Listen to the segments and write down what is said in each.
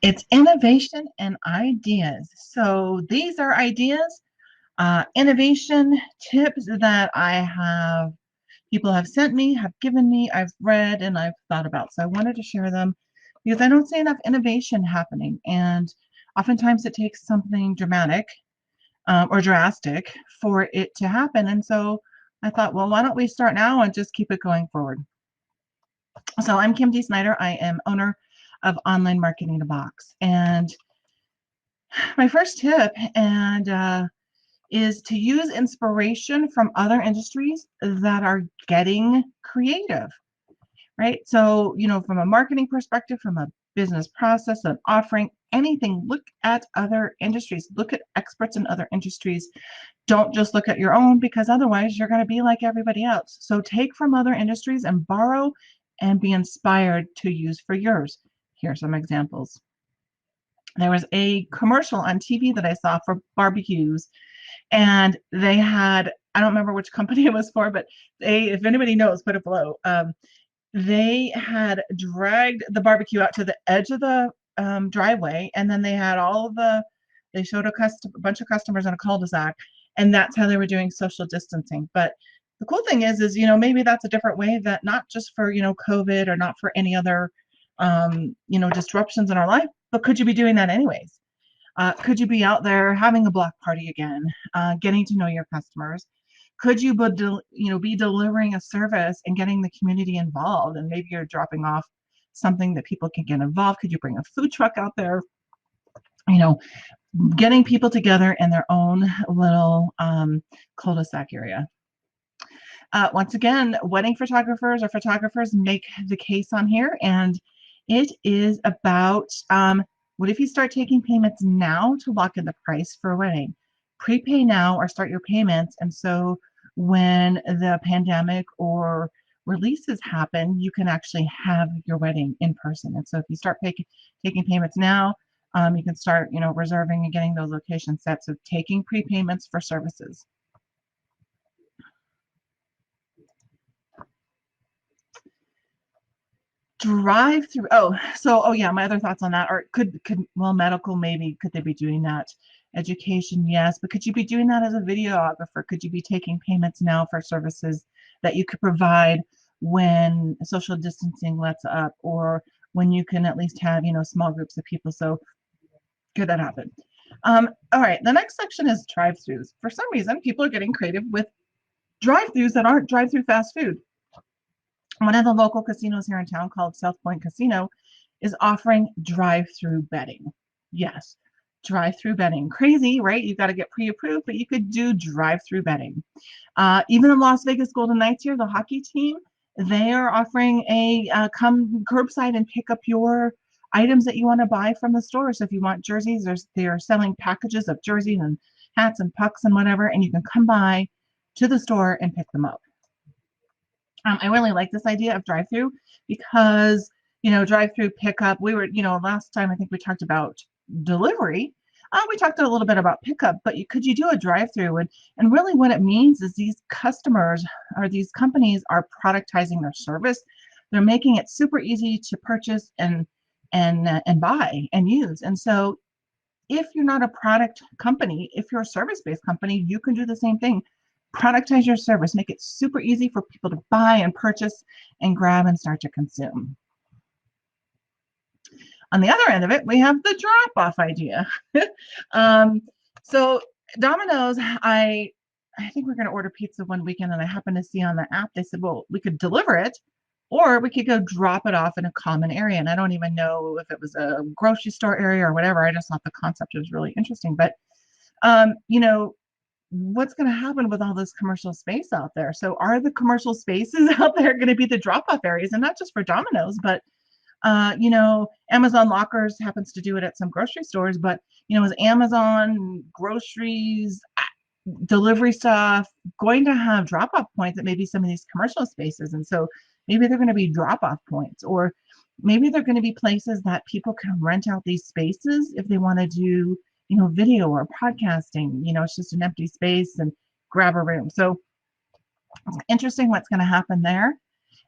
It's innovation and ideas. So these are ideas, innovation tips that people have sent me, have given me, I've read, and I've thought about. So I wanted to share them because I don't see enough innovation happening. And oftentimes it takes something dramatic or drastic for it to happen. And so I thought, well, why don't we start now and just keep it going forward? So I'm Kim D. Snyder. I am owner of Online Marketing in a Box. And my first tip is to use inspiration from other industries that are getting creative, right? So, from a marketing perspective, from a business process, an offering, anything, look at other industries, look at experts in other industries. Don't just look at your own because otherwise you're going to be like everybody else. So take from other industries and borrow and be inspired to use for yours. Here are some examples. There was a commercial on TV that I saw for barbecues, and they had, I don't remember which company it was for, but if anybody knows, put it below. They had dragged the barbecue out to the edge of the driveway, and then they had they showed a bunch of customers in a cul-de-sac, and that's how they were doing social distancing. But the cool thing is, maybe that's a different way, that not just for, COVID, or not for any other, disruptions in our life, but could you be doing that anyways? Could you be out there having a block party again, getting to know your customers? Could you be delivering a service and getting the community involved? And maybe you're dropping off something that people can get involved. Could you bring a food truck out there? You know, getting people together in their own little cul-de-sac area. Once again, wedding photographers or photographers make the case on here, and it is about what if you start taking payments now to lock in the price for a wedding? Prepay now or start your payments, and so when the pandemic or releases happen, you can actually have your wedding in person. And so if you start taking payments now, you can start, reserving and getting those locations set. So taking prepayments for services. Drive through. Oh yeah, my other thoughts on that are well, medical, maybe could they be doing that? Education, yes, but could you be doing that as a videographer? Could you be taking payments now for services that you could provide when social distancing lets up, or when you can at least have, small groups of people? So could that happen? All right, the next section is drive-throughs. For some reason, people are getting creative with drive-throughs that aren't drive-through fast food. One of the local casinos here in town, called South Point Casino, is offering drive-through betting. Yes, drive-through betting. Crazy, right? You've got to get pre-approved, but you could do drive-through betting. Even the Las Vegas Golden Knights here, the hockey team, they are offering a come curbside and pick up your items that you want to buy from the store. So if you want jerseys, they're selling packages of jerseys and hats and pucks and whatever, and you can come by to the store and pick them up. I really like this idea of drive-through because, drive-through pickup. We were, last time I think we talked about delivery. We talked a little bit about pickup, but could you do a drive-through? And really what it means is these customers or these companies are productizing their service. They're making it super easy to purchase and buy and use. And so if you're not a product company, if you're a service-based company, you can do the same thing. Productize your service, make it super easy for people to buy and purchase and grab and start to consume. On the other end of it, we have the drop-off idea. So Domino's, I think we're going to order pizza one weekend, and I happened to see on the app, they said, well, we could deliver it, or we could go drop it off in a common area. And I don't even know if it was a grocery store area or whatever. I just thought the concept was really interesting. But, what's going to happen with all this commercial space out there? So are the commercial spaces out there going to be the drop-off areas? And not just for Domino's, but Amazon Lockers happens to do it at some grocery stores, but is Amazon groceries, delivery stuff going to have drop-off points at maybe some of these commercial spaces? And so maybe they're going to be drop-off points, or maybe they're going to be places that people can rent out these spaces if they want to do video or podcasting. It's just an empty space and grab a room. So it's interesting what's going to happen there.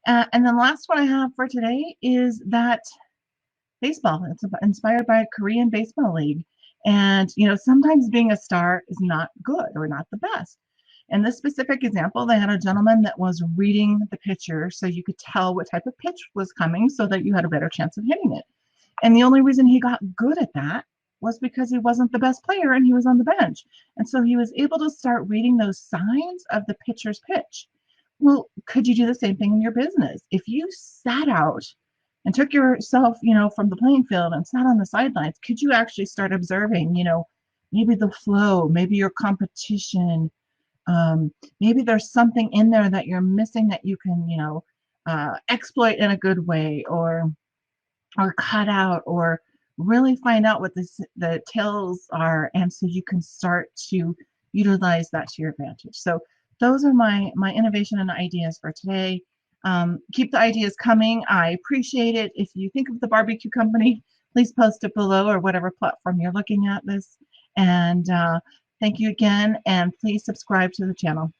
And then last one I have for today is that baseball. It's inspired by a Korean baseball league. And, sometimes being a star is not good or not the best. In this specific example, they had a gentleman that was reading the pitcher so you could tell what type of pitch was coming so that you had a better chance of hitting it. And the only reason he got good at that was because he wasn't the best player and he was on the bench. And so he was able to start reading those signs of the pitcher's pitch. Well, could you do the same thing in your business? If you sat out and took yourself, from the playing field and sat on the sidelines, could you actually start observing, maybe the flow, maybe your competition, maybe there's something in there that you're missing that you can, exploit in a good way, or cut out, or really find out what the tails are, and so you can start to utilize that to your advantage. So those are my innovation and ideas for today. Keep the ideas coming. I appreciate it. If you think of the barbecue company, please post it below or whatever platform you're looking at this. And thank you again, and please subscribe to the channel.